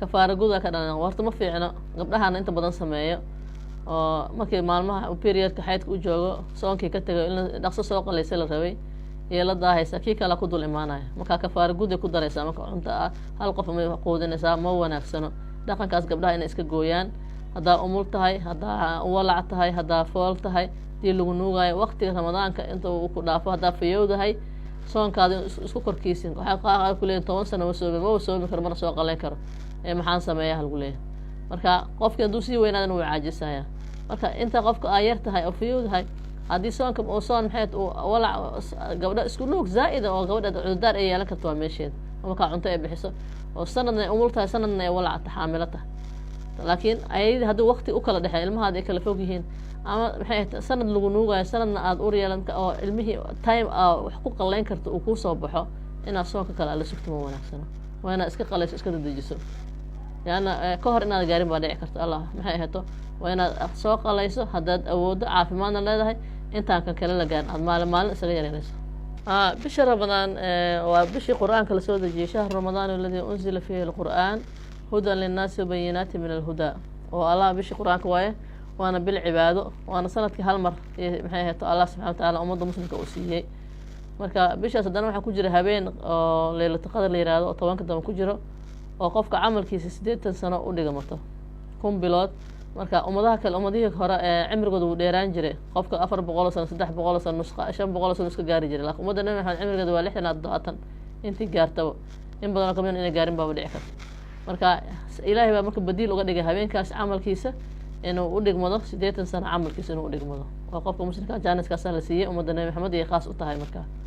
كفارة جودا كذا ورت ما في عنا قبلها أنا أنت بدن سماية markii maalmaha periodka xaydka u joogo soonkii ka tagay in dhaqso soo qalaysa la rabay ee la daahaysa kii kala ku dul imaanaya marka kafaar guud ku daraysa marka cunta hal qof ma qoodinaysa ma wanaagsano dhaqankaas gabdhaha inay iska gooyaan hadaa umul tahay hadaa walac tahay hadaa fool tahay dii lagu nuugayo waqtiga ramadaanka inta uu ku dhaafo hadaa fayowdahay soonkaada isku korkiisin waxa qaar ku leeyahay 10 sano ma soo karo mar soo qalayn karo ee maxaan sameeyaa hal guleey marka qofka haduu si weynaadan uu caajisaya marka inta qofka ay yartahay oo fiyowdahay hadii soonka oo soon maxay walac gabadha isku nuug zaa'ida oo gabadha cudurdaar ay yeelan karto meesheed marka cunto ay bixiso oo sanadna umultahay sanadna ay walac taxaamilata laakiin ay haduu waqti u kala dhaxay ilmaha ay kala fog yihiin ama maxay sanad lagu nuugayo sanadna aad u yeelan oo ilmihii time wax ku qalayn karto uu ku soo baxo ina soonka kala la sugto ma wanaagsano waana iska qalayso iska dadejiso يعني كهر إن هذا قريب بديع كرت الله ما هي هتو وأنا سوق الله يسوع حدد أود عافمان الله ده أنت عن كلا لجان مال سريع رئيس بشهر رمضان وبشي قرآن كل سود جي شهر رمضان الذي أنزل فيه القرآن هدى للناس وبينات من الهدى والله بشي قرآن كوايه وأنا بالعبادة وأنا سنة كهالمر ما هي هتو الله سبحانه وتعالى أمضى مسلم كأوسية marka bishaas hadana waxa ku jira habeen oo leeyahay qadar la yiraahdo 10 dama ku jiro oo qofka amalkiisa 80 sano u dhigamato kun bilood marka umadaha kale umadihii hore ee cimrigoodu uu dheeraan jiray qofka 400 sano 300 sano nusqa 500 sano iska gaari jiray laakiin umadana waxa cimrigeedu waa 60 intii gaartaba in badan oo kamid inay gaarin baa dhici karta marka ilaahay baa marka badiil uga dhigay habeenkaas amalkiisa inuu u dhigmado 80 sano amalkiisa inuu u dhigmado waa qofka muslimka jaaniska la siiyay umadana Maxamed iyo khaas u tahay marka